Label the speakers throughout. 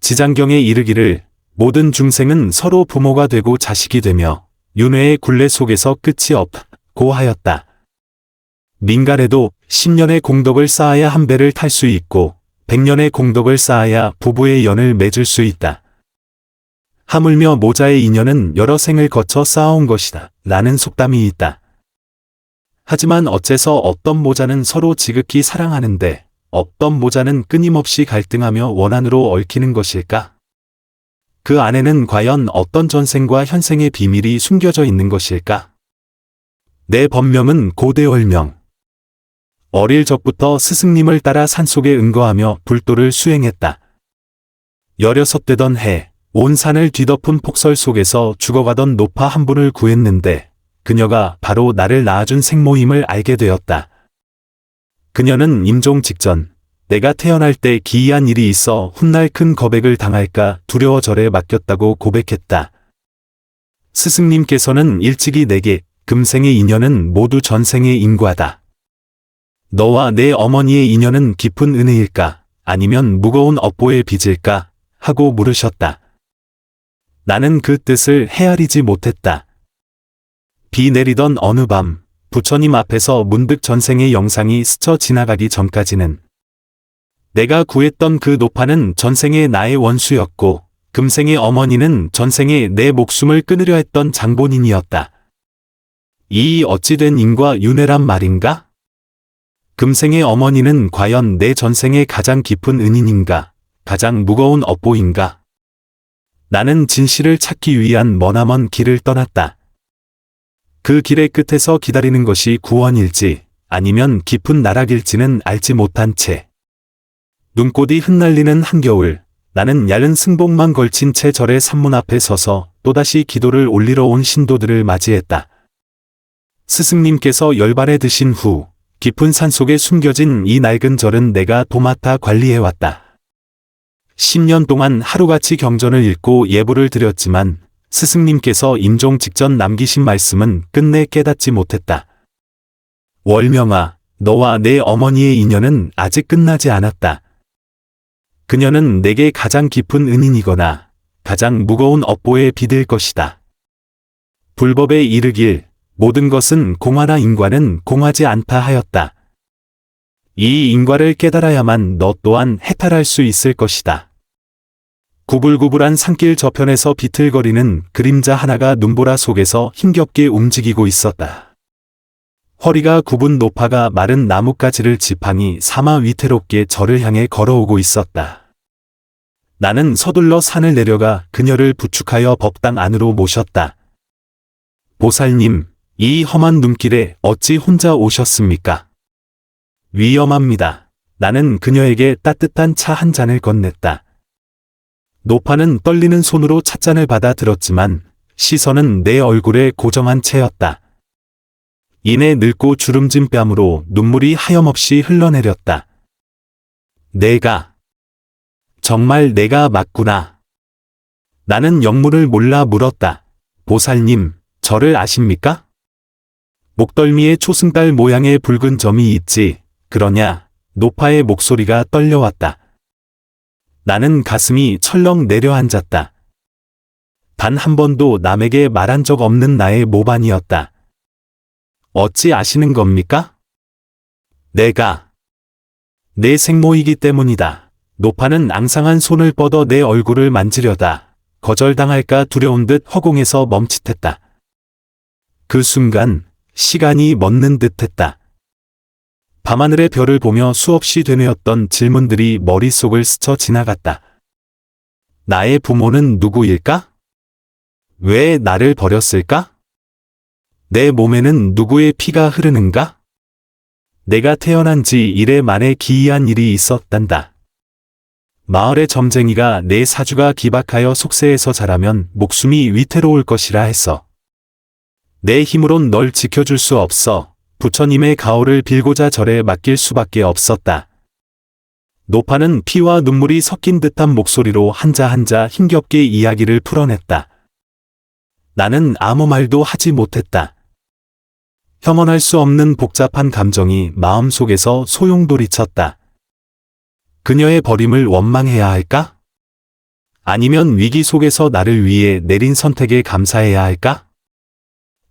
Speaker 1: 지장경에 이르기를 모든 중생은 서로 부모가 되고 자식이 되며 윤회의 굴레 속에서 끝이 없고 하였다. 민간에도 10년의 공덕을 쌓아야 한 배를 탈 수 있고 100년의 공덕을 쌓아야 부부의 연을 맺을 수 있다. 하물며 모자의 인연은 여러 생을 거쳐 쌓아온 것이다. 라는 속담이 있다. 하지만 어째서 어떤 모자는 서로 지극히 사랑하는데 어떤 모자는 끊임없이 갈등하며 원한으로 얽히는 것일까? 그 안에는 과연 어떤 전생과 현생의 비밀이 숨겨져 있는 것일까? 내 법명은 고대월명. 어릴 적부터 스승님을 따라 산속에 은거하며 불도를 수행했다. 16 되던 해, 온 산을 뒤덮은 폭설 속에서 죽어가던 노파 한 분을 구했는데 그녀가 바로 나를 낳아준 생모임을 알게 되었다. 그녀는 임종 직전 내가 태어날 때 기이한 일이 있어 훗날 큰 거백을 당할까 두려워 절에 맡겼다고 고백했다. 스승님께서는 일찍이 내게 금생의 인연은 모두 전생의 인과다. 너와 내 어머니의 인연은 깊은 은혜일까 아니면 무거운 업보의 빚일까 하고 물으셨다. 나는 그 뜻을 헤아리지 못했다. 비 내리던 어느 밤 부처님 앞에서 문득 전생의 영상이 스쳐 지나가기 전까지는 내가 구했던 그 노파는 전생의 나의 원수였고 금생의 어머니는 전생의 내 목숨을 끊으려 했던 장본인이었다. 이 어찌된 인과 윤회란 말인가? 금생의 어머니는 과연 내 전생의 가장 깊은 은인인가? 가장 무거운 업보인가? 나는 진실을 찾기 위한 머나먼 길을 떠났다. 그 길의 끝에서 기다리는 것이 구원일지 아니면 깊은 나락일지는 알지 못한 채 눈꽃이 흩날리는 한겨울 나는 얇은 승복만 걸친 채 절의 산문 앞에 서서 또다시 기도를 올리러 온 신도들을 맞이했다. 스승님께서 열반에 드신 후 깊은 산속에 숨겨진 이 낡은 절은 내가 도맡아 관리해왔다. 10년 동안 하루같이 경전을 읽고 예불을 드렸지만 스승님께서 임종 직전 남기신 말씀은 끝내 깨닫지 못했다. 월명아, 너와 내 어머니의 인연은 아직 끝나지 않았다. 그녀는 내게 가장 깊은 은인이거나 가장 무거운 업보에 빚을 것이다. 불법에 이르길 모든 것은 공화나 인과는 공하지 않다 하였다. 이 인과를 깨달아야만 너 또한 해탈할 수 있을 것이다. 구불구불한 산길 저편에서 비틀거리는 그림자 하나가 눈보라 속에서 힘겹게 움직이고 있었다. 허리가 굽은 노파가 마른 나뭇가지를 지팡이 삼아 위태롭게 저를 향해 걸어오고 있었다. 나는 서둘러 산을 내려가 그녀를 부축하여 법당 안으로 모셨다. 보살님, 이 험한 눈길에 어찌 혼자 오셨습니까? 위험합니다. 나는 그녀에게 따뜻한 차 한 잔을 건넸다. 노파는 떨리는 손으로 찻잔을 받아 들었지만 시선은 내 얼굴에 고정한 채였다. 이내 늙고 주름진 뺨으로 눈물이 하염없이 흘러내렸다. 정말 내가 맞구나. 나는 영문을 몰라 물었다. 보살님, 저를 아십니까? 목덜미에 초승달 모양의 붉은 점이 있지, 그러냐? 노파의 목소리가 떨려왔다. 나는 가슴이 철렁 내려앉았다. 단 한 번도 남에게 말한 적 없는 나의 모반이었다. 어찌 아시는 겁니까? 내 생모이기 때문이다. 노파는 앙상한 손을 뻗어 내 얼굴을 만지려다 거절당할까 두려운 듯 허공에서 멈칫했다. 그 순간 시간이 멎는 듯했다. 밤하늘의 별을 보며 수없이 되뇌었던 질문들이 머릿속을 스쳐 지나갔다. 나의 부모는 누구일까? 왜 나를 버렸을까? 내 몸에는 누구의 피가 흐르는가? 내가 태어난 지 이래 만에 기이한 일이 있었단다. 마을의 점쟁이가 내 사주가 기박하여 속세에서 자라면 목숨이 위태로울 것이라 했어. 내 힘으론 널 지켜줄 수 없어 부처님의 가호를 빌고자 절에 맡길 수밖에 없었다. 노파는 피와 눈물이 섞인 듯한 목소리로 한자 한자 힘겹게 이야기를 풀어냈다. 나는 아무 말도 하지 못했다. 혐언할 수 없는 복잡한 감정이 마음속에서 소용돌이쳤다. 그녀의 버림을 원망해야 할까? 아니면 위기 속에서 나를 위해 내린 선택에 감사해야 할까?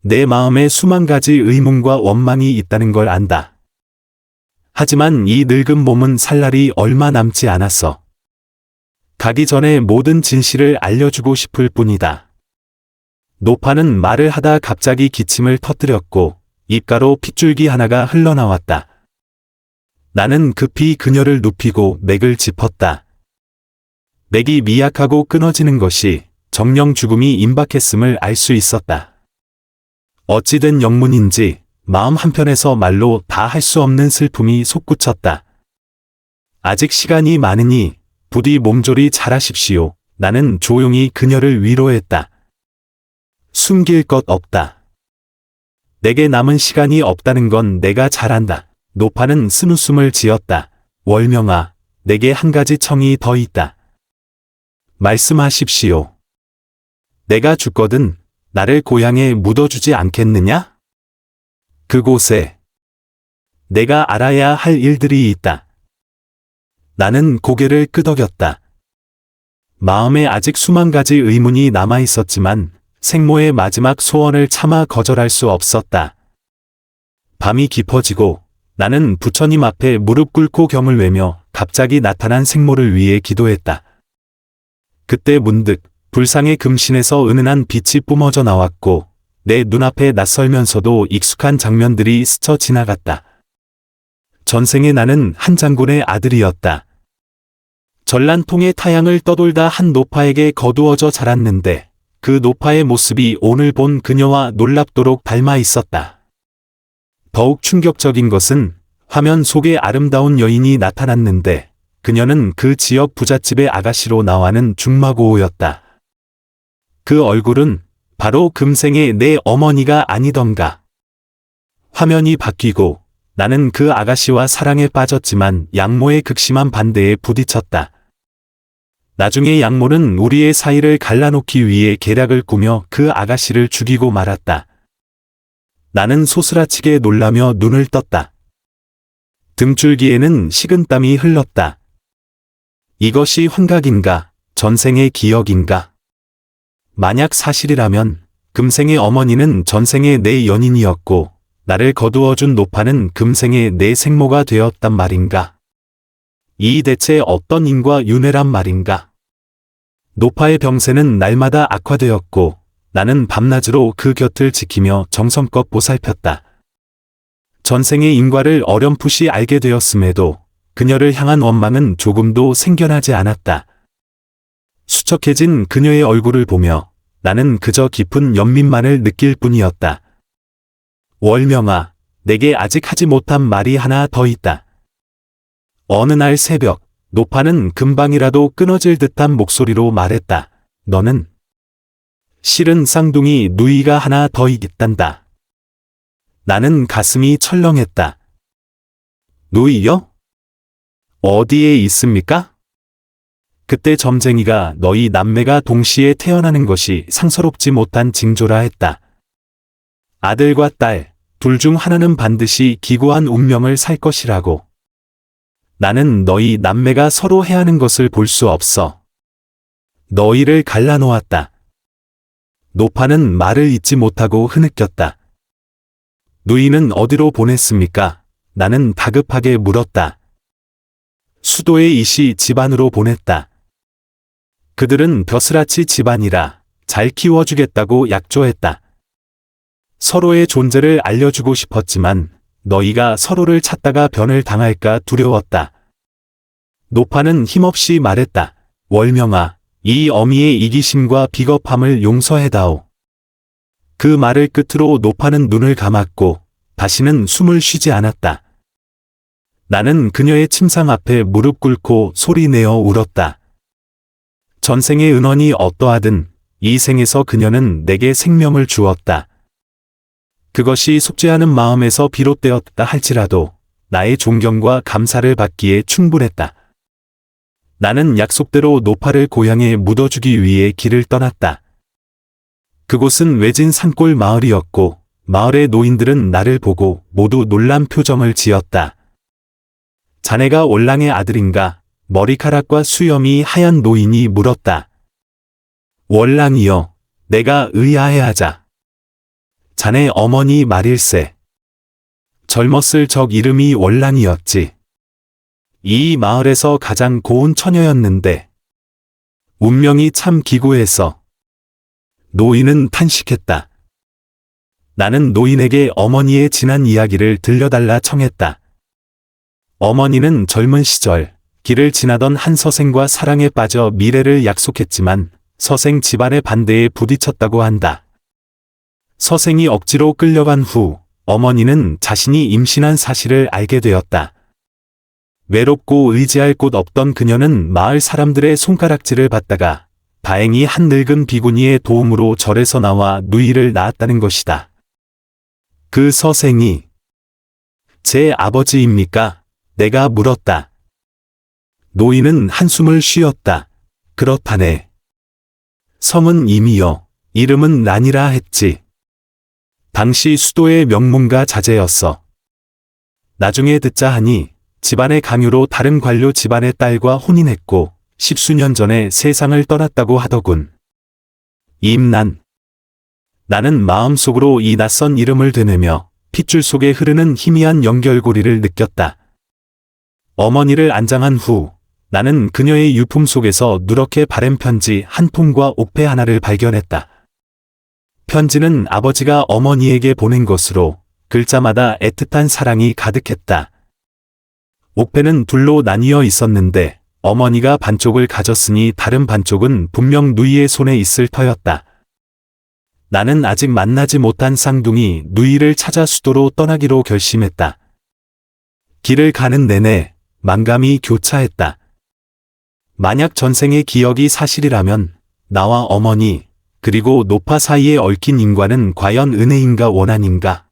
Speaker 1: 내 마음에 수만 가지 의문과 원망이 있다는 걸 안다. 하지만 이 늙은 몸은 살 날이 얼마 남지 않았어. 가기 전에 모든 진실을 알려주고 싶을 뿐이다. 노파는 말을 하다 갑자기 기침을 터뜨렸고 입가로 핏줄기 하나가 흘러나왔다. 나는 급히 그녀를 눕히고 맥을 짚었다. 맥이 미약하고 끊어지는 것이 정령 죽음이 임박했음을 알 수 있었다. 어찌된 영문인지 마음 한편에서 말로 다 할 수 없는 슬픔이 솟구쳤다. 아직 시간이 많으니 부디 몸조리 잘하십시오. 나는 조용히 그녀를 위로했다. 숨길 것 없다. 내게 남은 시간이 없다는 건 내가 잘 안다. 노파는 쓴웃음을 지었다. 월명아, 내게 한 가지 청이 더 있다. 말씀하십시오. 내가 죽거든 나를 고향에 묻어주지 않겠느냐? 그곳에 내가 알아야 할 일들이 있다. 나는 고개를 끄덕였다. 마음에 아직 수만 가지 의문이 남아 있었지만 생모의 마지막 소원을 차마 거절할 수 없었다. 밤이 깊어지고 나는 부처님 앞에 무릎 꿇고 경을 외며 갑자기 나타난 생모를 위해 기도했다. 그때 문득 불상의 금신에서 은은한 빛이 뿜어져 나왔고 내 눈앞에 낯설면서도 익숙한 장면들이 스쳐 지나갔다. 전생에 나는 한 장군의 아들이었다. 전란통의 타향을 떠돌다 한 노파에게 거두어져 자랐는데 그 노파의 모습이 오늘 본 그녀와 놀랍도록 닮아 있었다. 더욱 충격적인 것은 화면 속에 아름다운 여인이 나타났는데 그녀는 그 지역 부잣집의 아가씨로 나와는 중마고우였다. 그 얼굴은 바로 금생의 내 어머니가 아니던가. 화면이 바뀌고 나는 그 아가씨와 사랑에 빠졌지만 양모의 극심한 반대에 부딪혔다. 나중에 양모는 우리의 사이를 갈라놓기 위해 계략을 꾸며 그 아가씨를 죽이고 말았다. 나는 소스라치게 놀라며 눈을 떴다. 등줄기에는 식은땀이 흘렀다. 이것이 환각인가, 전생의 기억인가? 만약 사실이라면 금생의 어머니는 전생의 내 연인이었고 나를 거두어준 노파는 금생의 내 생모가 되었단 말인가? 이 대체 어떤 인과 윤회란 말인가? 노파의 병세는 날마다 악화되었고 나는 밤낮으로 그 곁을 지키며 정성껏 보살폈다. 전생의 인과를 어렴풋이 알게 되었음에도 그녀를 향한 원망은 조금도 생겨나지 않았다. 수척해진 그녀의 얼굴을 보며 나는 그저 깊은 연민만을 느낄 뿐이었다. 월명아, 내게 아직 하지 못한 말이 하나 더 있다. 어느 날 새벽, 노파는 금방이라도 끊어질 듯한 목소리로 말했다. 너는 실은 쌍둥이 누이가 하나 더 있단다. 나는 가슴이 철렁했다. 누이요? 어디에 있습니까? 그때 점쟁이가 너희 남매가 동시에 태어나는 것이 상서롭지 못한 징조라 했다. 아들과 딸, 둘 중 하나는 반드시 기구한 운명을 살 것이라고. 나는 너희 남매가 서로 해하는 것을 볼 수 없어. 너희를 갈라놓았다. 노파는 말을 잇지 못하고 흐느꼈다. 누이는 어디로 보냈습니까? 나는 다급하게 물었다. 수도의 이씨 집안으로 보냈다. 그들은 벼슬아치 집안이라 잘 키워주겠다고 약조했다. 서로의 존재를 알려주고 싶었지만 너희가 서로를 찾다가 변을 당할까 두려웠다. 노파는 힘없이 말했다. 월명아, 이 어미의 이기심과 비겁함을 용서해다오. 그 말을 끝으로 노파는 눈을 감았고 다시는 숨을 쉬지 않았다. 나는 그녀의 침상 앞에 무릎 꿇고 소리내어 울었다. 전생의 은원이 어떠하든 이 생에서 그녀는 내게 생명을 주었다. 그것이 속죄하는 마음에서 비롯되었다 할지라도 나의 존경과 감사를 받기에 충분했다. 나는 약속대로 노파를 고향에 묻어주기 위해 길을 떠났다. 그곳은 외진 산골 마을이었고 마을의 노인들은 나를 보고 모두 놀란 표정을 지었다. 자네가 올랑의 아들인가? 머리카락과 수염이 하얀 노인이 물었다. 월랑이여, 내가 의아해하자. 자네 어머니 말일세. 젊었을 적 이름이 월랑이었지. 이 마을에서 가장 고운 처녀였는데 운명이 참 기구해서. 노인은 탄식했다. 나는 노인에게 어머니의 지난 이야기를 들려달라 청했다. 어머니는 젊은 시절 길을 지나던 한 서생과 사랑에 빠져 미래를 약속했지만 서생 집안의 반대에 부딪혔다고 한다. 서생이 억지로 끌려간 후 어머니는 자신이 임신한 사실을 알게 되었다. 외롭고 의지할 곳 없던 그녀는 마을 사람들의 손가락질을 받다가 다행히 한 늙은 비구니의 도움으로 절에서 나와 누이를 낳았다는 것이다. 그 서생이 제 아버지입니까? 내가 물었다. 노인은 한숨을 쉬었다. 그렇다네. 성은 임이여, 이름은 란이라 했지. 당시 수도의 명문가 자제였어. 나중에 듣자 하니 집안의 강요로 다른 관료 집안의 딸과 혼인했고 10수년 전에 세상을 떠났다고 하더군. 임란. 나는 마음속으로 이 낯선 이름을 되뇌며 핏줄 속에 흐르는 희미한 연결고리를 느꼈다. 어머니를 안장한 후 나는 그녀의 유품 속에서 누렇게 바랜 편지 한 통과 옥패 하나를 발견했다. 편지는 아버지가 어머니에게 보낸 것으로 글자마다 애틋한 사랑이 가득했다. 옥패는 둘로 나뉘어 있었는데 어머니가 반쪽을 가졌으니 다른 반쪽은 분명 누이의 손에 있을 터였다. 나는 아직 만나지 못한 쌍둥이 누이를 찾아 수도로 떠나기로 결심했다. 길을 가는 내내 만감이 교차했다. 만약 전생의 기억이 사실이라면 나와 어머니 그리고 노파 사이에 얽힌 인과는 과연 은혜인가 원한인가?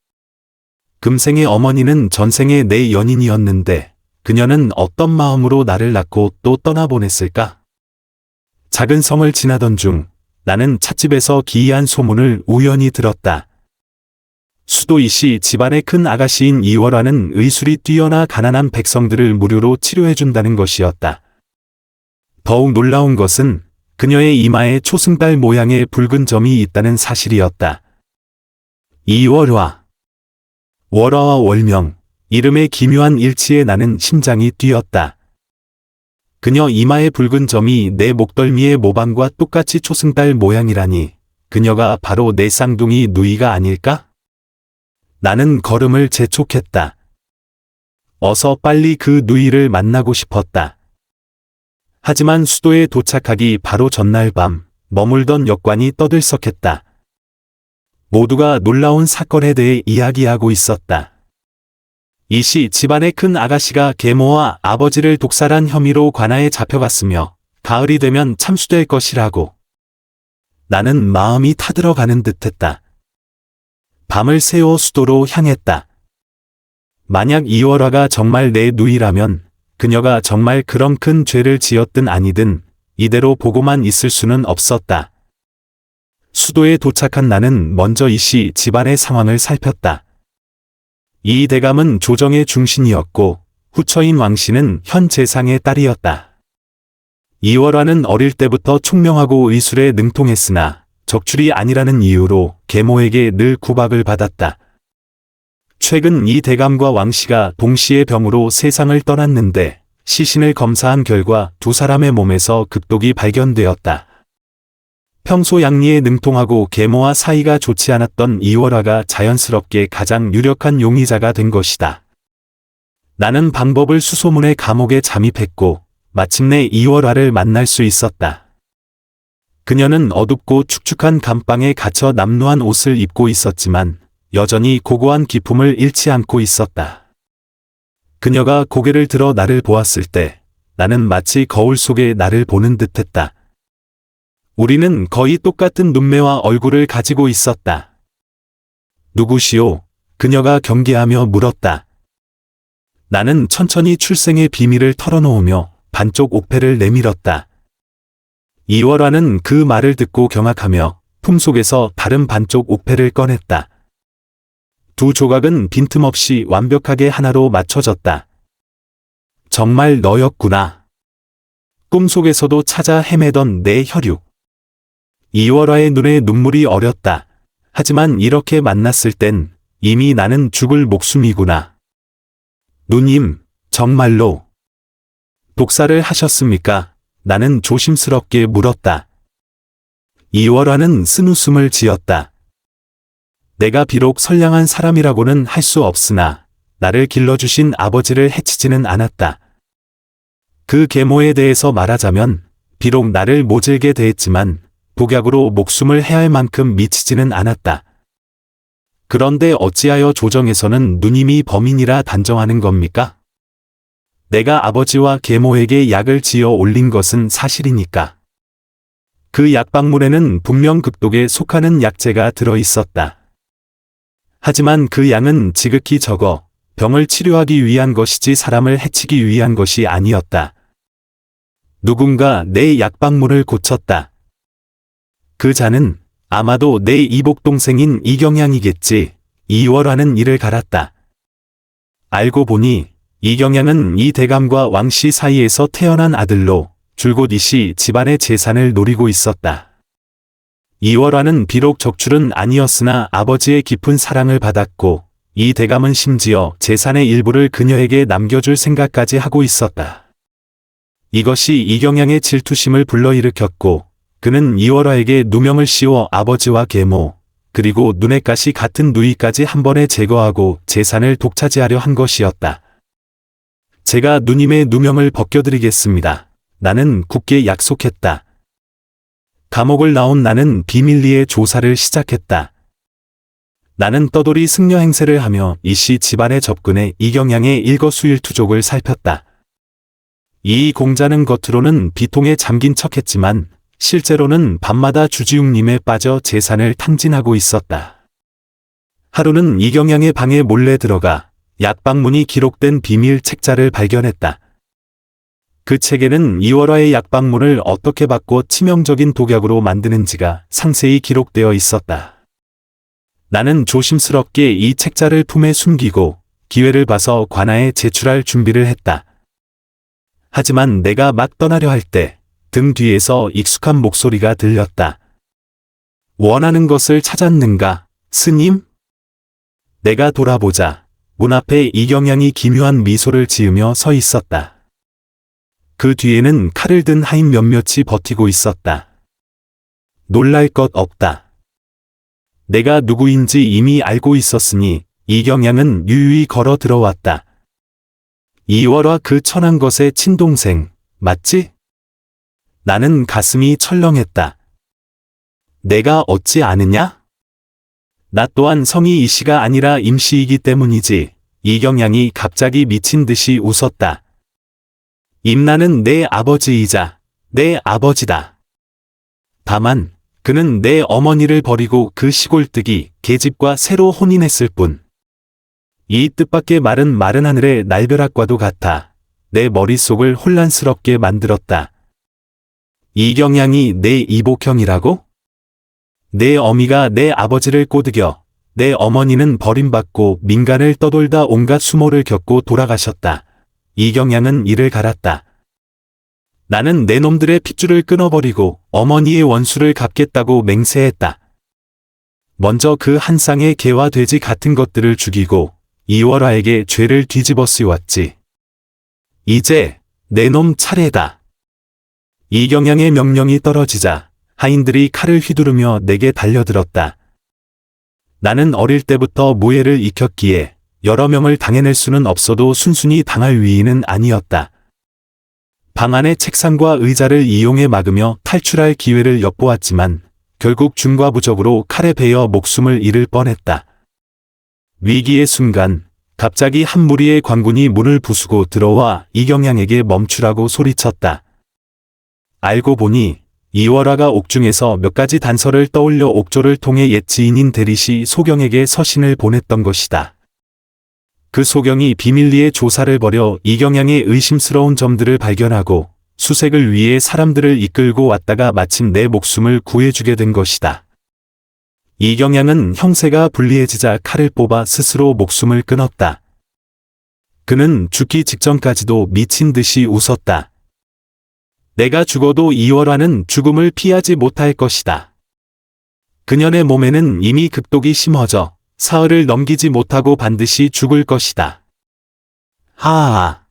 Speaker 1: 금생의 어머니는 전생의 내 연인이었는데 그녀는 어떤 마음으로 나를 낳고 또 떠나보냈을까? 작은 성을 지나던 중 나는 찻집에서 기이한 소문을 우연히 들었다. 수도이시 집안의 큰 아가씨인 이월화는 의술이 뛰어나 가난한 백성들을 무료로 치료해준다는 것이었다. 더욱 놀라운 것은 그녀의 이마에 초승달 모양의 붉은 점이 있다는 사실이었다. 이월화. 월화와 월명, 이름의 기묘한 일치에 나는 심장이 뛰었다. 그녀 이마의 붉은 점이 내 목덜미의 모방과 똑같이 초승달 모양이라니 그녀가 바로 내 쌍둥이 누이가 아닐까? 나는 걸음을 재촉했다. 어서 빨리 그 누이를 만나고 싶었다. 하지만 수도에 도착하기 바로 전날 밤 머물던 역관이 떠들썩했다. 모두가 놀라운 사건에 대해 이야기하고 있었다. 이시 집안의 큰 아가씨가 계모와 아버지를 독살한 혐의로 관아에 잡혀갔으며 가을이 되면 참수될 것이라고. 나는 마음이 타들어가는 듯했다. 밤을 새워 수도로 향했다. 만약 이월화가 정말 내 누이라면 그녀가 정말 그런 큰 죄를 지었든 아니든 이대로 보고만 있을 수는 없었다. 수도에 도착한 나는 먼저 이씨 집안의 상황을 살폈다. 이 대감은 조정의 중신이었고 후처인 왕씨는 현 재상의 딸이었다. 이월화는 어릴 때부터 총명하고 의술에 능통했으나 적출이 아니라는 이유로 계모에게 늘 구박을 받았다. 최근 이 대감과 왕씨가 동시에 병으로 세상을 떠났는데 시신을 검사한 결과 두 사람의 몸에서 극독이 발견되었다. 평소 양리에 능통하고 계모와 사이가 좋지 않았던 이월화가 자연스럽게 가장 유력한 용의자가 된 것이다. 나는 방법을 수소문해 감옥에 잠입했고 마침내 이월화를 만날 수 있었다. 그녀는 어둡고 축축한 감방에 갇혀 남루한 옷을 입고 있었지만 여전히 고고한 기품을 잃지 않고 있었다. 그녀가 고개를 들어 나를 보았을 때 나는 마치 거울 속에 나를 보는 듯했다. 우리는 거의 똑같은 눈매와 얼굴을 가지고 있었다. 누구시오? 그녀가 경계하며 물었다. 나는 천천히 출생의 비밀을 털어놓으며 반쪽 옥패를 내밀었다. 이월화는 그 말을 듣고 경악하며 품속에서 다른 반쪽 옥패를 꺼냈다. 두 조각은 빈틈없이 완벽하게 하나로 맞춰졌다. 정말 너였구나. 꿈속에서도 찾아 헤매던 내 혈육. 이월화의 눈에 눈물이 어렸다. 하지만 이렇게 만났을 땐 이미 나는 죽을 목숨이구나. 누님, 정말로 독사를 하셨습니까? 나는 조심스럽게 물었다. 이월화는 쓴웃음을 지었다. 내가 비록 선량한 사람이라고는 할 수 없으나 나를 길러주신 아버지를 해치지는 않았다. 그 계모에 대해서 말하자면 비록 나를 모질게 대했지만 독약으로 목숨을 해할 만큼 미치지는 않았다. 그런데 어찌하여 조정에서는 누님이 범인이라 단정하는 겁니까? 내가 아버지와 계모에게 약을 지어 올린 것은 사실이니까. 그 약방물에는 분명 극독에 속하는 약재가 들어 있었다. 하지만 그 양은 지극히 적어 병을 치료하기 위한 것이지 사람을 해치기 위한 것이 아니었다. 누군가 내 약방물을 고쳤다. 그 자는 아마도 내 이복동생인 이경양이겠지. 이월화는 이를 갈았다. 알고 보니 이경양은 이 대감과 왕씨 사이에서 태어난 아들로 줄곧 이씨 집안의 재산을 노리고 있었다. 이월화는 비록 적출은 아니었으나 아버지의 깊은 사랑을 받았고 이 대감은 심지어 재산의 일부를 그녀에게 남겨줄 생각까지 하고 있었다. 이것이 이경양의 질투심을 불러일으켰고 그는 이월화에게 누명을 씌워 아버지와 계모 그리고 눈엣 가시 같은 누이까지 한 번에 제거하고 재산을 독차지하려 한 것이었다. 제가 누님의 누명을 벗겨드리겠습니다. 나는 굳게 약속했다. 감옥을 나온 나는 비밀리에 조사를 시작했다. 나는 떠돌이 승려 행세를 하며 이씨 집안에 접근해 이경양의 일거수일투족을 살폈다. 이 공자는 겉으로는 비통에 잠긴 척했지만 실제로는 밤마다 주지웅님에 빠져 재산을 탕진하고 있었다. 하루는 이경양의 방에 몰래 들어가 약방문이 기록된 비밀 책자를 발견했다. 그 책에는 이월화의 약방문을 어떻게 바꿔 치명적인 독약으로 만드는지가 상세히 기록되어 있었다. 나는 조심스럽게 이 책자를 품에 숨기고 기회를 봐서 관아에 제출할 준비를 했다. 하지만 내가 막 떠나려 할 때 등 뒤에서 익숙한 목소리가 들렸다. 원하는 것을 찾았는가, 스님? 내가 돌아보자 문 앞에 이경양이 기묘한 미소를 지으며 서 있었다. 그 뒤에는 칼을 든 하인 몇몇이 버티고 있었다. 놀랄 것 없다. 내가 누구인지 이미 알고 있었으니 이경양은 유유히 걸어 들어왔다. 이월화 그 천한 것의 친동생, 맞지? 나는 가슴이 철렁했다. 내가 어찌 아느냐? 나 또한 성이 이씨가 아니라 임씨이기 때문이지. 이경양이 갑자기 미친 듯이 웃었다. 임나는 내 아버지이자 내 아버지다. 다만 그는 내 어머니를 버리고 그 시골뜨기 계집과 새로 혼인했을 뿐. 이 뜻밖의 말은 마른 하늘의 날벼락과도 같아 내 머릿속을 혼란스럽게 만들었다. 이경양이 내 이복형이라고? 내 어미가 내 아버지를 꼬드겨 내 어머니는 버림받고 민간을 떠돌다 온갖 수모를 겪고 돌아가셨다. 이경양은 이를 갈았다. 나는 내 놈들의 핏줄을 끊어버리고 어머니의 원수를 갚겠다고 맹세했다. 먼저 그 한 쌍의 개와 돼지 같은 것들을 죽이고 이월화에게 죄를 뒤집어 씌웠지. 이제 내 놈 차례다. 이경양의 명령이 떨어지자 하인들이 칼을 휘두르며 내게 달려들었다. 나는 어릴 때부터 무예를 익혔기에 여러 명을 당해낼 수는 없어도 순순히 당할 위인은 아니었다. 방 안의 책상과 의자를 이용해 막으며 탈출할 기회를 엿보았지만 결국 중과부적으로 칼에 베어 목숨을 잃을 뻔했다. 위기의 순간 갑자기 한 무리의 관군이 문을 부수고 들어와 이경양에게 멈추라고 소리쳤다. 알고 보니 이월화가 옥중에서 몇 가지 단서를 떠올려 옥조를 통해 옛 지인인 대리시 소경에게 서신을 보냈던 것이다. 그 소경이 비밀리에 조사를 벌여 이경양의 의심스러운 점들을 발견하고 수색을 위해 사람들을 이끌고 왔다가 마침 내 목숨을 구해주게 된 것이다. 이경양은 형세가 불리해지자 칼을 뽑아 스스로 목숨을 끊었다. 그는 죽기 직전까지도 미친 듯이 웃었다. 내가 죽어도 이월화는 죽음을 피하지 못할 것이다. 그녀의 몸에는 이미 극독이 심어져 사흘을 넘기지 못하고 반드시 죽을 것이다. 하하.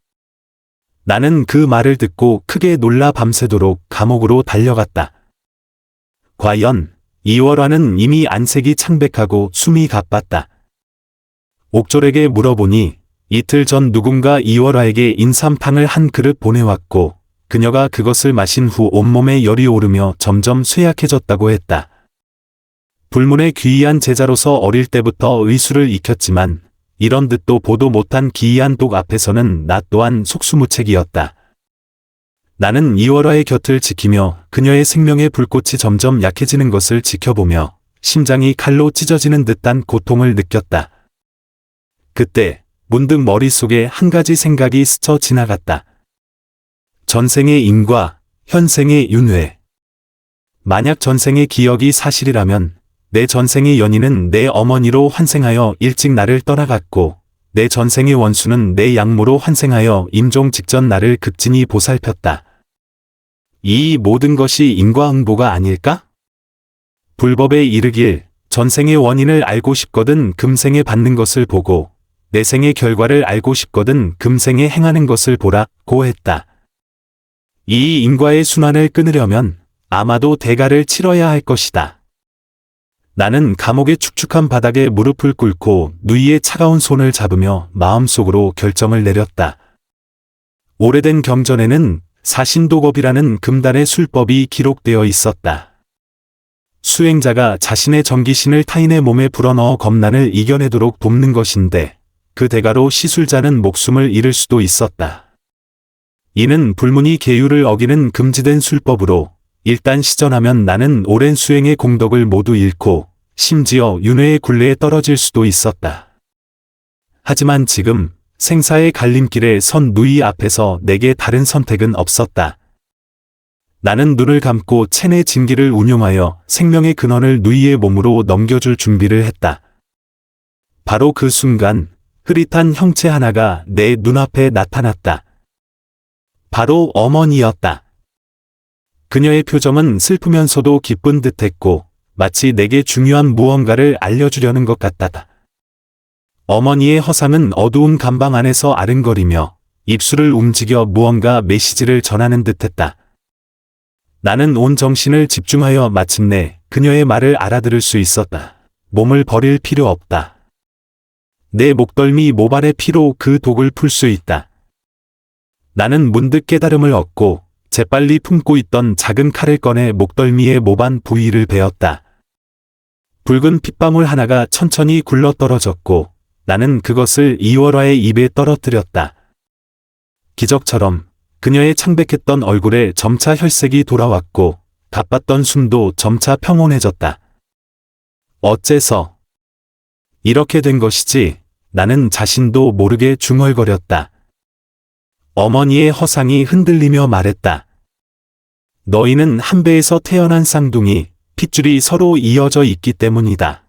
Speaker 1: 나는 그 말을 듣고 크게 놀라 밤새도록 감옥으로 달려갔다. 과연 이월화는 이미 안색이 창백하고 숨이 가빴다. 옥졸에게 물어보니 이틀 전 누군가 이월화에게 인삼탕을 한 그릇 보내왔고 그녀가 그것을 마신 후 온몸에 열이 오르며 점점 쇠약해졌다고 했다. 불문의 귀의한 제자로서 어릴 때부터 의술을 익혔지만 이런 듯도 보도 못한 기이한 독 앞에서는 나 또한 속수무책이었다. 나는 이월화의 곁을 지키며 그녀의 생명의 불꽃이 점점 약해지는 것을 지켜보며 심장이 칼로 찢어지는 듯한 고통을 느꼈다. 그때 문득 머릿속에 한 가지 생각이 스쳐 지나갔다. 전생의 인과 현생의 윤회. 만약 전생의 기억이 사실이라면 내 전생의 연인은 내 어머니로 환생하여 일찍 나를 떠나갔고 내 전생의 원수는 내 양모로 환생하여 임종 직전 나를 극진히 보살폈다. 이 모든 것이 인과응보가 아닐까? 불법에 이르길 전생의 원인을 알고 싶거든 금생에 받는 것을 보고 내 생의 결과를 알고 싶거든 금생에 행하는 것을 보라고 했다. 이 인과의 순환을 끊으려면 아마도 대가를 치러야 할 것이다. 나는 감옥의 축축한 바닥에 무릎을 꿇고 누이의 차가운 손을 잡으며 마음속으로 결정을 내렸다. 오래된 경전에는 사신도겁이라는 금단의 술법이 기록되어 있었다. 수행자가 자신의 정기신을 타인의 몸에 불어넣어 겁난을 이겨내도록 돕는 것인데 그 대가로 시술자는 목숨을 잃을 수도 있었다. 이는 불문이 계율을 어기는 금지된 술법으로 일단 시전하면 나는 오랜 수행의 공덕을 모두 잃고 심지어 윤회의 굴레에 떨어질 수도 있었다. 하지만 지금 생사의 갈림길에 선 누이 앞에서 내게 다른 선택은 없었다. 나는 눈을 감고 체내 진기를 운용하여 생명의 근원을 누이의 몸으로 넘겨줄 준비를 했다. 바로 그 순간 흐릿한 형체 하나가 내 눈앞에 나타났다. 바로 어머니였다. 그녀의 표정은 슬프면서도 기쁜 듯했고 마치 내게 중요한 무언가를 알려주려는 것 같았다. 어머니의 허상은 어두운 감방 안에서 아른거리며 입술을 움직여 무언가 메시지를 전하는 듯했다. 나는 온 정신을 집중하여 마침내 그녀의 말을 알아들을 수 있었다. 몸을 버릴 필요 없다. 내 목덜미 모발의 피로 그 독을 풀 수 있다. 나는 문득 깨달음을 얻고 재빨리 품고 있던 작은 칼을 꺼내 목덜미의 모반 부위를 베었다. 붉은 핏방울 하나가 천천히 굴러 떨어졌고 나는 그것을 이월화의 입에 떨어뜨렸다. 기적처럼 그녀의 창백했던 얼굴에 점차 혈색이 돌아왔고 가빴던 숨도 점차 평온해졌다. 어째서 이렇게 된 것이지? 나는 자신도 모르게 중얼거렸다. 어머니의 허상이 흔들리며 말했다. 너희는 한 배에서 태어난 쌍둥이, 핏줄이 서로 이어져 있기 때문이다.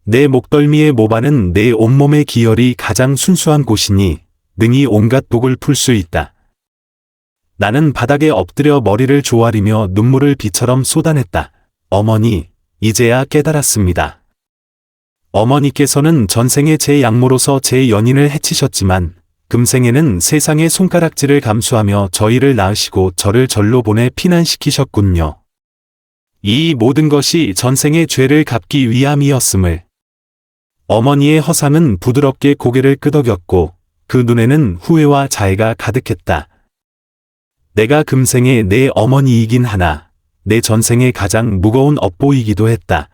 Speaker 1: 내 목덜미의 모반은 내 온몸의 기혈이 가장 순수한 곳이니 능히 온갖 독을 풀 수 있다. 나는 바닥에 엎드려 머리를 조아리며 눈물을 비처럼 쏟아냈다. 어머니, 이제야 깨달았습니다. 어머니께서는 전생에 제 양모로서 제 연인을 해치셨지만 금생에는 세상의 손가락질을 감수하며 저희를 낳으시고 저를 절로 보내 피난시키셨군요. 이 모든 것이 전생의 죄를 갚기 위함이었음을. 어머니의 허상은 부드럽게 고개를 끄덕였고 그 눈에는 후회와 자애가 가득했다. 내가 금생에 내 어머니이긴 하나 내 전생에 가장 무거운 업보이기도 했다.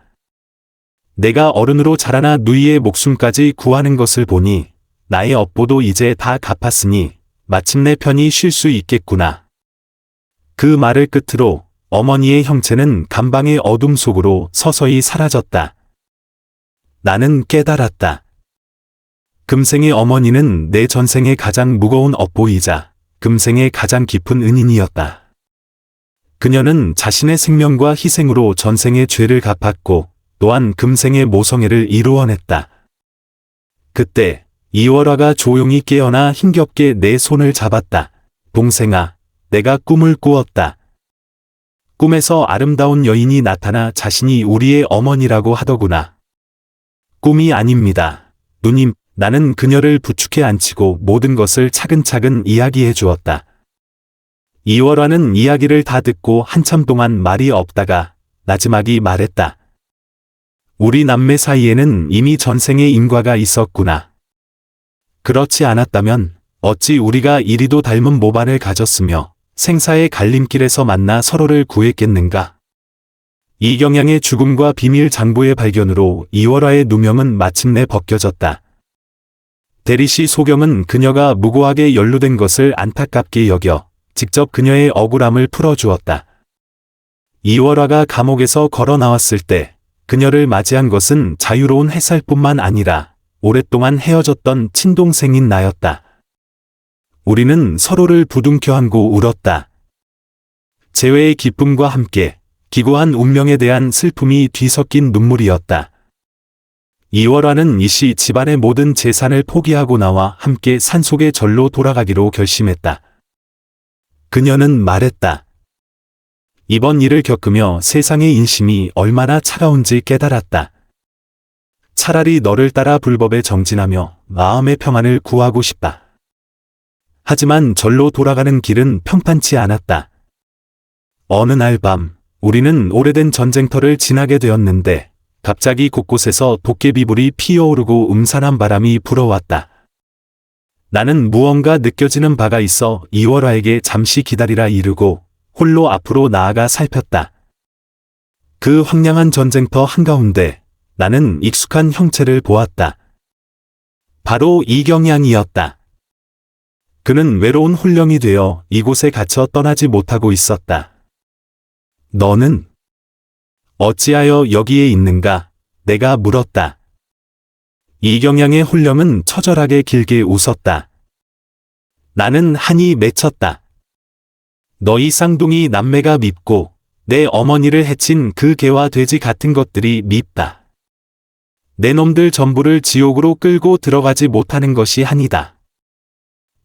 Speaker 1: 내가 어른으로 자라나 누이의 목숨까지 구하는 것을 보니 나의 업보도 이제 다 갚았으니 마침내 편히 쉴 수 있겠구나. 그 말을 끝으로 어머니의 형체는 감방의 어둠 속으로 서서히 사라졌다. 나는 깨달았다. 금생의 어머니는 내 전생의 가장 무거운 업보이자 금생의 가장 깊은 은인이었다. 그녀는 자신의 생명과 희생으로 전생의 죄를 갚았고 또한 금생의 모성애를 이루어냈다. 그때 이월화가 조용히 깨어나 힘겹게 내 손을 잡았다. 동생아, 내가 꿈을 꾸었다. 꿈에서 아름다운 여인이 나타나 자신이 우리의 어머니라고 하더구나. 꿈이 아닙니다. 누님, 나는 그녀를 부축해 앉히고 모든 것을 차근차근 이야기해 주었다. 이월화는 이야기를 다 듣고 한참 동안 말이 없다가 나지막이 말했다. 우리 남매 사이에는 이미 전생에 인과가 있었구나. 그렇지 않았다면 어찌 우리가 이리도 닮은 모반을 가졌으며 생사의 갈림길에서 만나 서로를 구했겠는가. 이경양의 죽음과 비밀 장부의 발견으로 이월화의 누명은 마침내 벗겨졌다. 대리시 소경은 그녀가 무고하게 연루된 것을 안타깝게 여겨 직접 그녀의 억울함을 풀어주었다. 이월화가 감옥에서 걸어 나왔을 때 그녀를 맞이한 것은 자유로운 햇살뿐만 아니라 오랫동안 헤어졌던 친동생인 나였다. 우리는 서로를 부둥켜 안고 울었다. 재회의 기쁨과 함께 기구한 운명에 대한 슬픔이 뒤섞인 눈물이었다. 이월화는 이시 집안의 모든 재산을 포기하고 나와 함께 산속의 절로 돌아가기로 결심했다. 그녀는 말했다. 이번 일을 겪으며 세상의 인심이 얼마나 차가운지 깨달았다. 차라리 너를 따라 불법에 정진하며 마음의 평안을 구하고 싶다. 하지만 절로 돌아가는 길은 평탄치 않았다. 어느 날 밤, 우리는 오래된 전쟁터를 지나게 되었는데 갑자기 곳곳에서 도깨비불이 피어오르고 음산한 바람이 불어왔다. 나는 무언가 느껴지는 바가 있어 이월화에게 잠시 기다리라 이르고 홀로 앞으로 나아가 살폈다. 그 황량한 전쟁터 한가운데 나는 익숙한 형체를 보았다. 바로 이경양이었다. 그는 외로운 홀령이 되어 이곳에 갇혀 떠나지 못하고 있었다. 너는 어찌하여 여기에 있는가? 내가 물었다. 이경양의 홀령은 처절하게 길게 웃었다. 나는 한이 맺혔다. 너희 쌍둥이 남매가 밉고 내 어머니를 해친 그 개와 돼지 같은 것들이 밉다. 내 놈들 전부를 지옥으로 끌고 들어가지 못하는 것이 한이다.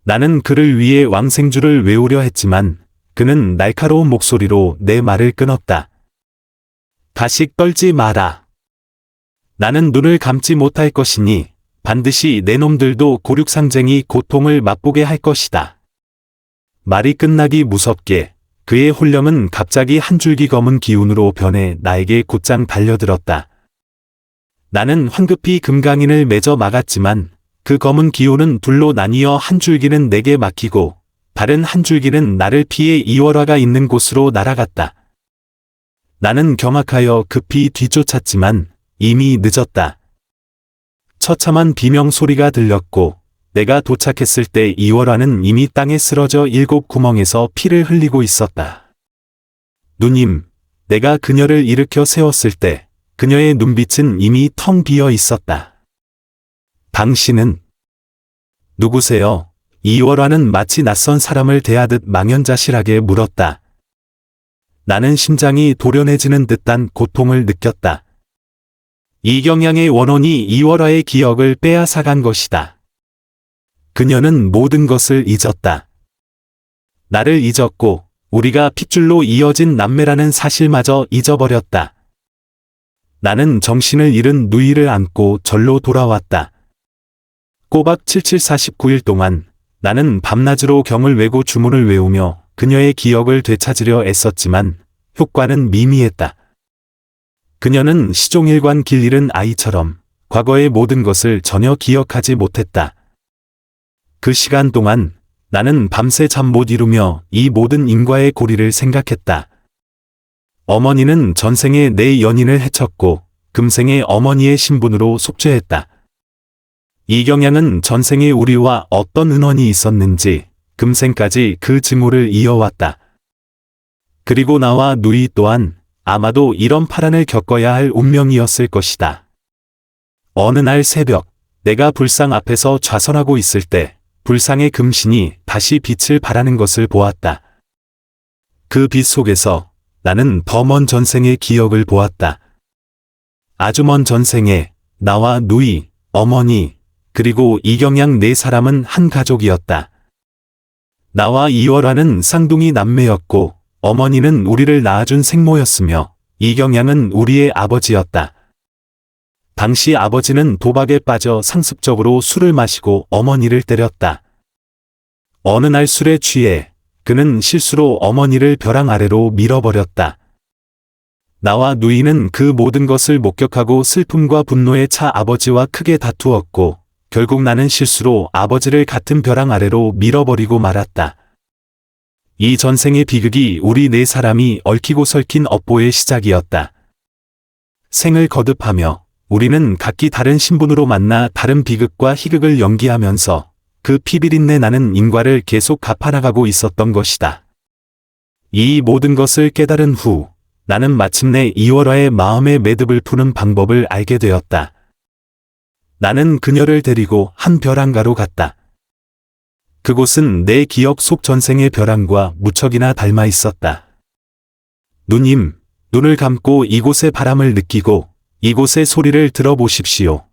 Speaker 1: 나는 그를 위해 왕생주를 외우려 했지만 그는 날카로운 목소리로 내 말을 끊었다. 가식 떨지 마라. 나는 눈을 감지 못할 것이니 반드시 내 놈들도 고륙상쟁이 고통을 맛보게 할 것이다. 말이 끝나기 무섭게 그의 홀령은 갑자기 한 줄기 검은 기운으로 변해 나에게 곧장 달려들었다. 나는 황급히 금강인을 맺어 막았지만 그 검은 기운은 둘로 나뉘어 한 줄기는 내게 막히고 다른 한 줄기는 나를 피해 이월화가 있는 곳으로 날아갔다. 나는 경악하여 급히 뒤쫓았지만 이미 늦었다. 처참한 비명 소리가 들렸고 내가 도착했을 때 이월화는 이미 땅에 쓰러져 7 구멍에서 피를 흘리고 있었다. 누님, 내가 그녀를 일으켜 세웠을 때 그녀의 눈빛은 이미 텅 비어 있었다. 당신은 누구세요? 이월화는 마치 낯선 사람을 대하듯 망연자실하게 물었다. 나는 심장이 도련해지는 듯한 고통을 느꼈다. 이경양의 원혼이 이월화의 기억을 빼앗아간 것이다. 그녀는 모든 것을 잊었다. 나를 잊었고 우리가 핏줄로 이어진 남매라는 사실마저 잊어버렸다. 나는 정신을 잃은 누이를 안고 절로 돌아왔다. 꼬박 7749일 동안 나는 밤낮으로 경을 외고 주문을 외우며 그녀의 기억을 되찾으려 애썼지만 효과는 미미했다. 그녀는 시종일관 길 잃은 아이처럼 과거의 모든 것을 전혀 기억하지 못했다. 그 시간 동안 나는 밤새 잠 못 이루며 이 모든 인과의 고리를 생각했다. 어머니는 전생에 내 연인을 해쳤고 금생에 어머니의 신분으로 속죄했다. 이경양은 전생에 우리와 어떤 은원이 있었는지 금생까지 그 증오를 이어왔다. 그리고 나와 누이 또한 아마도 이런 파란을 겪어야 할 운명이었을 것이다. 어느 날 새벽, 내가 불상 앞에서 좌선하고 있을 때 불상의 금신이 다시 빛을 발하는 것을 보았다. 그 빛 속에서 나는 더 먼 전생의 기억을 보았다. 아주 먼 전생에 나와 누이, 어머니, 그리고 이경양 4사람은 한 가족이었다. 나와 이월화는 쌍둥이 남매였고 어머니는 우리를 낳아준 생모였으며 이경양은 우리의 아버지였다. 당시 아버지는 도박에 빠져 상습적으로 술을 마시고 어머니를 때렸다. 어느 날 술에 취해 그는 실수로 어머니를 벼랑 아래로 밀어버렸다. 나와 누이는 그 모든 것을 목격하고 슬픔과 분노에 차 아버지와 크게 다투었고 결국 나는 실수로 아버지를 같은 벼랑 아래로 밀어버리고 말았다. 이 전생의 비극이 우리 네 사람이 얽히고 설킨 업보의 시작이었다. 생을 거듭하며 우리는 각기 다른 신분으로 만나 다른 비극과 희극을 연기하면서 그 피비린내 나는 인과를 계속 갚아나가고 있었던 것이다. 이 모든 것을 깨달은 후 나는 마침내 이월화의 마음의 매듭을 푸는 방법을 알게 되었다. 나는 그녀를 데리고 한 벼랑가로 갔다. 그곳은 내 기억 속 전생의 벼랑과 무척이나 닮아 있었다. 누님, 눈을 감고 이곳의 바람을 느끼고 이곳의 소리를 들어보십시오.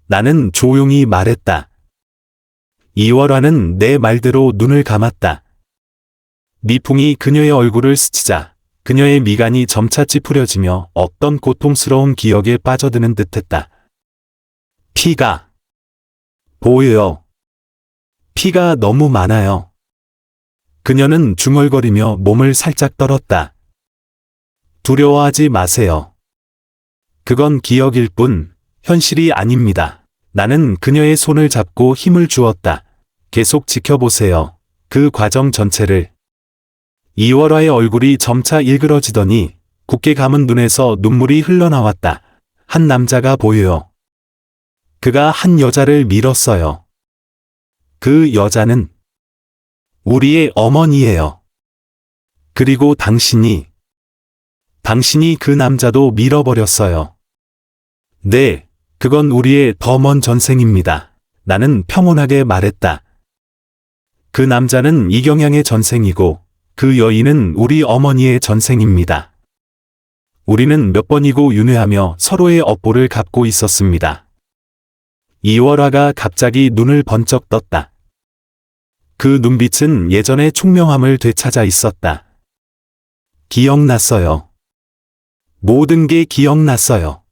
Speaker 1: 나는 조용히 말했다. 이월화는 내 말대로 눈을 감았다. 미풍이 그녀의 얼굴을 스치자 그녀의 미간이 점차 찌푸려지며 어떤 고통스러운 기억에 빠져드는 듯했다. 피가 보여요. 피가 너무 많아요. 그녀는 중얼거리며 몸을 살짝 떨었다. 두려워하지 마세요. 그건 기억일 뿐 현실이 아닙니다. 나는 그녀의 손을 잡고 힘을 주었다. 계속 지켜보세요. 그 과정 전체를. 이월화의 얼굴이 점차 일그러지더니 굳게 감은 눈에서 눈물이 흘러나왔다. 한 남자가 보여요. 그가 한 여자를 밀었어요. 그 여자는 우리의 어머니예요. 그리고 당신이 그 남자도 밀어버렸어요. 네, 그건 우리의 더 먼 전생입니다. 나는 평온하게 말했다. 그 남자는 이경양의 전생이고 그 여인은 우리 어머니의 전생입니다. 우리는 몇 번이고 윤회하며 서로의 업보를 갚고 있었습니다. 이월화가 갑자기 눈을 번쩍 떴다. 그 눈빛은 예전의 총명함을 되찾아 있었다. 기억났어요. 모든 게 기억났어요.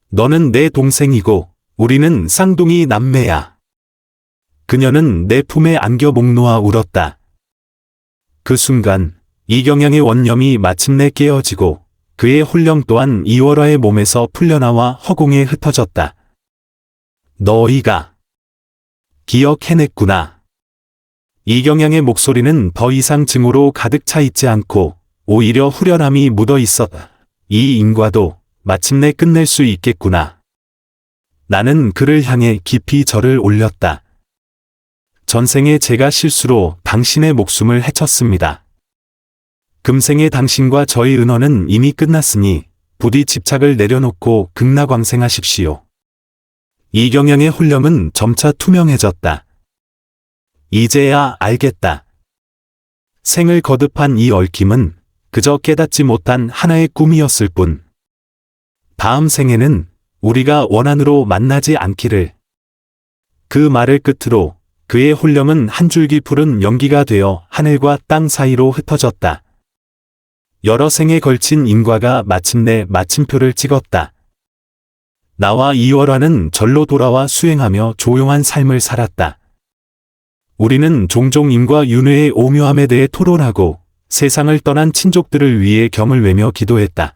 Speaker 1: 너는 내 동생이고 우리는 쌍둥이 남매야. 그녀는 내 품에 안겨 목 놓아 울었다. 그 순간 이경양의 원념이 마침내 깨어지고 그의 혼령 또한 이월화의 몸에서 풀려나와 허공에 흩어졌다. 너희가 기억해냈구나. 이경양의 목소리는 더 이상 증오로 가득 차 있지 않고 오히려 후련함이 묻어 있었다. 이 인과도 마침내 끝낼 수 있겠구나. 나는 그를 향해 깊이 절을 올렸다. 전생에 제가 실수로 당신의 목숨을 해쳤습니다. 금생의 당신과 저의 은원은 이미 끝났으니 부디 집착을 내려놓고 극락왕생하십시오. 이경양의 혼령은 점차 투명해졌다. 이제야 알겠다. 생을 거듭한 이 얽힘은 그저 깨닫지 못한 하나의 꿈이었을 뿐. 다음 생에는 우리가 원한으로 만나지 않기를. 그 말을 끝으로 그의 혼령은 한 줄기 푸른 연기가 되어 하늘과 땅 사이로 흩어졌다. 여러 생에 걸친 인과가 마침내 마침표를 찍었다. 나와 이월화는 절로 돌아와 수행하며 조용한 삶을 살았다. 우리는 종종 인과 윤회의 오묘함에 대해 토론하고 세상을 떠난 친족들을 위해 경을 외며 기도했다.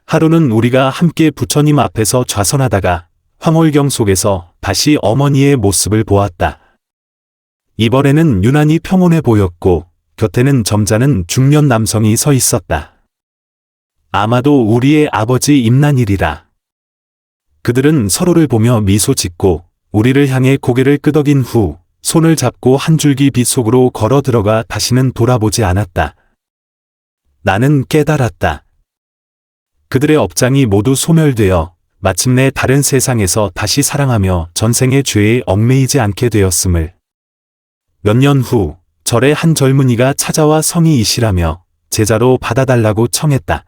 Speaker 1: 하루는 우리가 함께 부처님 앞에서 좌선하다가 황홀경 속에서 다시 어머니의 모습을 보았다. 이번에는 유난히 평온해 보였고 곁에는 점잖은 중년 남성이 서 있었다. 아마도 우리의 아버지 임난일이라. 그들은 서로를 보며 미소 짓고 우리를 향해 고개를 끄덕인 후 손을 잡고 한 줄기 빛 속으로 걸어 들어가 다시는 돌아보지 않았다. 나는 깨달았다. 그들의 업장이 모두 소멸되어 마침내 다른 세상에서 다시 사랑하며 전생의 죄에 얽매이지 않게 되었음을. 몇 년 후 절에 한 젊은이가 찾아와 성이 이시라며 제자로 받아달라고 청했다.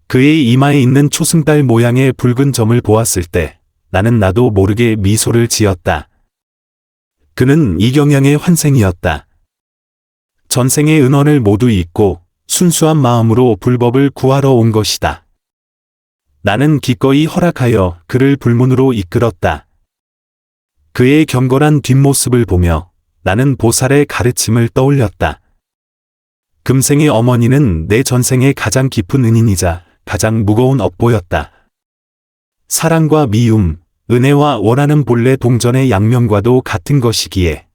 Speaker 1: 그의 이마에 있는 초승달 모양의 붉은 점을 보았을 때 나는 나도 모르게 미소를 지었다. 그는 이경양의 환생이었다. 전생의 은원을 모두 잊고 순수한 마음으로 불법을 구하러 온 것이다. 나는 기꺼이 허락하여 그를 불문으로 이끌었다. 그의 경건한 뒷모습을 보며 나는 보살의 가르침을 떠올렸다. 금생의 어머니는 내 전생의 가장 깊은 은인이자 가장 무거운 업보였다. 사랑과 미움, 은혜와 원하는 본래 동전의 양면과도 같은 것이기에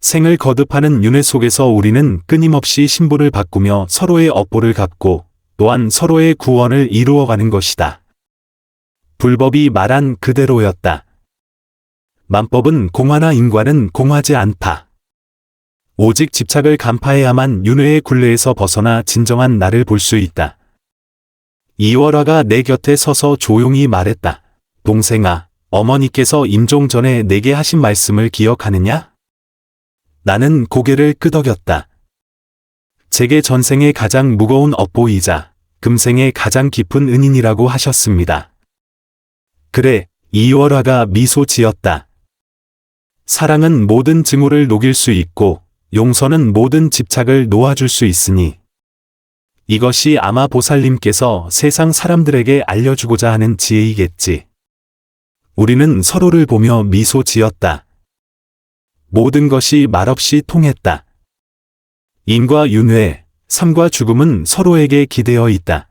Speaker 1: 생을 거듭하는 윤회 속에서 우리는 끊임없이 신분을 바꾸며 서로의 업보를 갚고 또한 서로의 구원을 이루어가는 것이다. 불법이 말한 그대로였다. 만법은 공화나 인과는 공하지 않다. 오직 집착을 간파해야만 윤회의 굴레에서 벗어나 진정한 나를 볼 수 있다. 이월화가 내 곁에 서서 조용히 말했다. 동생아, 어머니께서 임종 전에 내게 하신 말씀을 기억하느냐? 나는 고개를 끄덕였다. 제게 전생의 가장 무거운 업보이자 금생의 가장 깊은 은인이라고 하셨습니다. 그래, 이월화가 미소 지었다. 사랑은 모든 증오를 녹일 수 있고 용서는 모든 집착을 놓아줄 수 있으니 이것이 아마 보살님께서 세상 사람들에게 알려주고자 하는 지혜이겠지. 우리는 서로를 보며 미소 지었다. 모든 것이 말없이 통했다. 인과 윤회, 삶과 죽음은 서로에게 기대어 있다.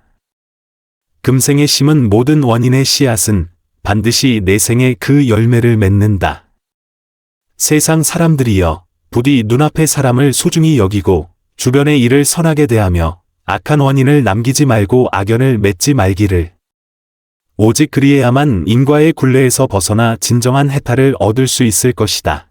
Speaker 1: 금생의 심은 모든 원인의 씨앗은 반드시 내생의 그 열매를 맺는다. 세상 사람들이여, 부디 눈앞의 사람을 소중히 여기고 주변의 일을 선하게 대하며 악한 원인을 남기지 말고 악연을 맺지 말기를. 오직 그리해야만 인과의 굴레에서 벗어나 진정한 해탈을 얻을 수 있을 것이다.